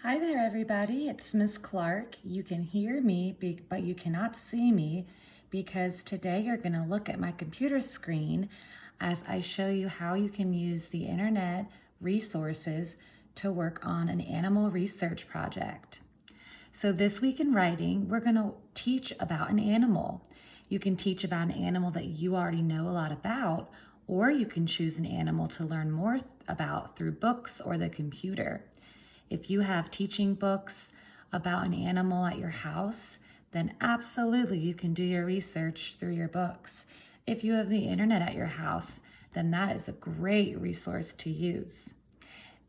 Hi there, everybody. It's Miss Clark. You can hear me, but you cannot see me because today you're going to look at my computer screen as I show you how you can use the internet resources to work on an animal research project. So this week in writing, we're going to teach about an animal. You can teach about an animal that you already know a lot about, or you can choose an animal to learn more about through books or the computer. If you have teaching books about an animal at your house, then absolutely you can do your research through your books. If you have the internet at your house, then that is a great resource to use.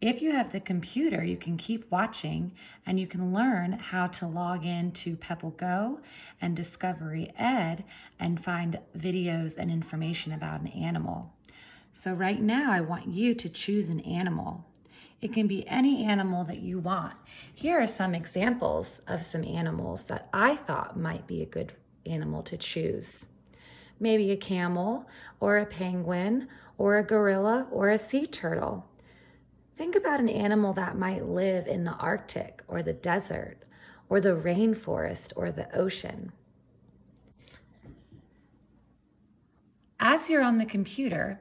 If you have the computer, you can keep watching and you can learn how to log in to Pebble Go and Discovery Ed and find videos and information about an animal. So right now I want you to choose an animal. It can be any animal that you want. Here are some examples of some animals that I thought might be a good animal to choose. Maybe a camel, or a penguin, or a gorilla, or a sea turtle. Think about an animal that might live in the Arctic, or the desert, or the rainforest, or the ocean. As you're on the computer,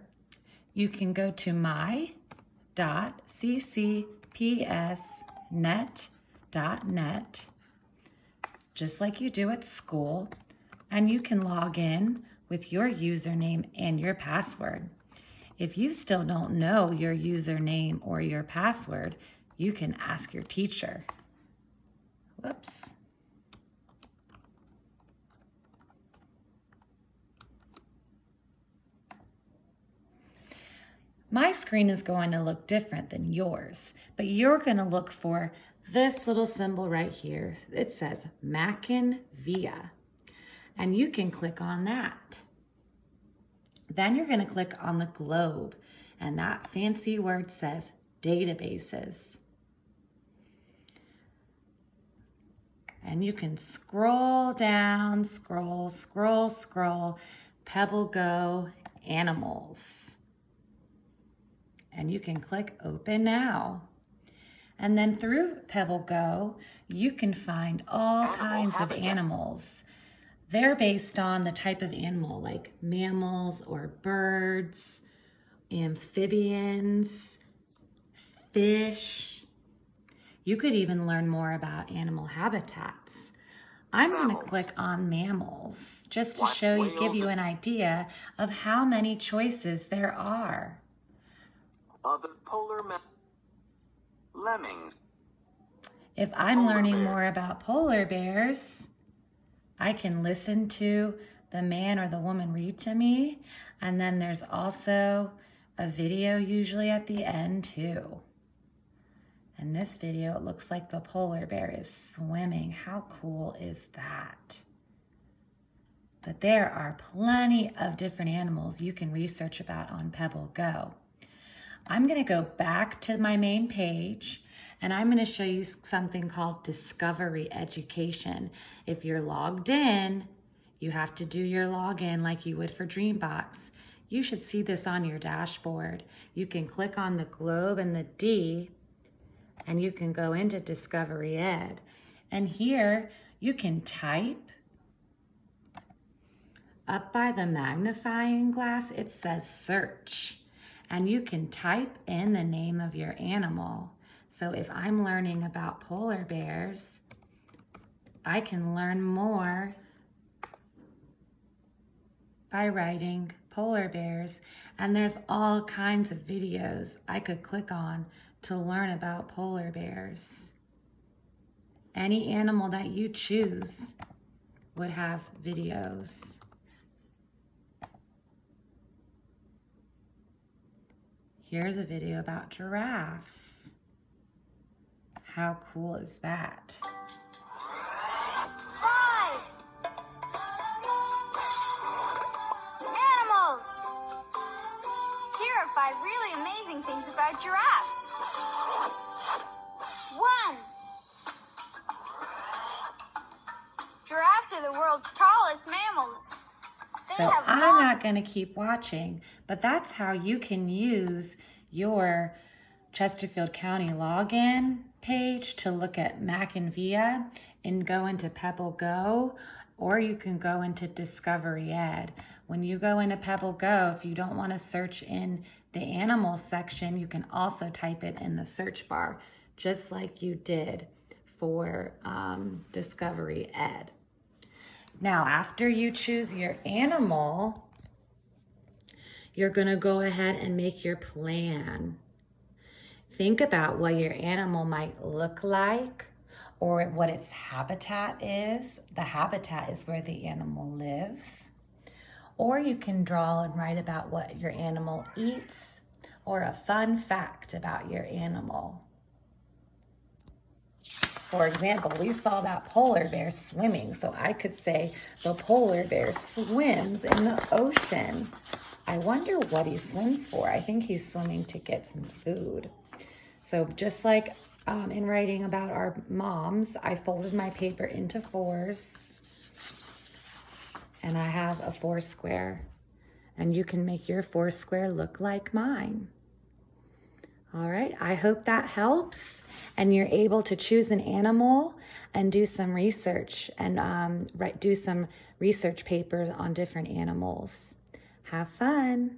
you can go to my.ccpsnet.net, just like you do at school, and you can log in with your username and your password. If you still don't know your username or your password, you can ask your teacher. Whoops. My screen is going to look different than yours, but you're going to look for this little symbol right here. It says Mackin Via, and you can click on that. Then you're going to click on the globe, and that fancy word says databases. And you can scroll down, scroll, Pebble Go animals. And you can click Open Now. And then through Pebble Go, you can find all kinds of animals. They're based on the type of animal, like mammals or birds, amphibians, fish. You could even learn more about animal habitats. I'm going to click on mammals just to give you an idea of how many choices there are. Other polar lemmings. If I'm learning more about polar bears, I can listen to the man or the woman read to me, and then there's also a video usually at the end too. In this video, it looks like the polar bear is swimming. How cool is that? But there are plenty of different animals you can research about on Pebble Go. I'm going to go back to my main page and I'm going to show you something called Discovery Education. If you're logged in, you have to do your login like you would for Dreambox. You should see this on your dashboard. You can click on the globe and the D and you can go into Discovery Ed. And here you can type. Up by the magnifying glass, it says search. And you can type in the name of your animal. So if I'm learning about polar bears, I can learn more by writing polar bears. And there's all kinds of videos I could click on to learn about polar bears. Any animal that you choose would have videos. Here's a video about giraffes. How cool is that? 5! Animals! Here are 5 really amazing things about giraffes. 1. Giraffes are the world's tallest mammals. So I'm not going to keep watching, but that's how you can use your Chesterfield County login page to look at Mac and Via and go into Pebble Go, or you can go into Discovery Ed. When you go into Pebble Go, if you don't want to search in the animals section, you can also type it in the search bar, just like you did for Discovery Ed. Now, after you choose your animal, you're going to go ahead and make your plan. Think about what your animal might look like or what its habitat is. The habitat is where the animal lives. Or you can draw and write about what your animal eats or a fun fact about your animal. For example, we saw that polar bear swimming, so I could say the polar bear swims in the ocean. I wonder what he swims for. I think he's swimming to get some food. So just like in writing about our moms, I folded my paper into 4s, and I have a 4 square, and you can make your 4 square look like mine. All right, I hope that helps and you're able to choose an animal and do some research and do some research papers on different animals. Have fun.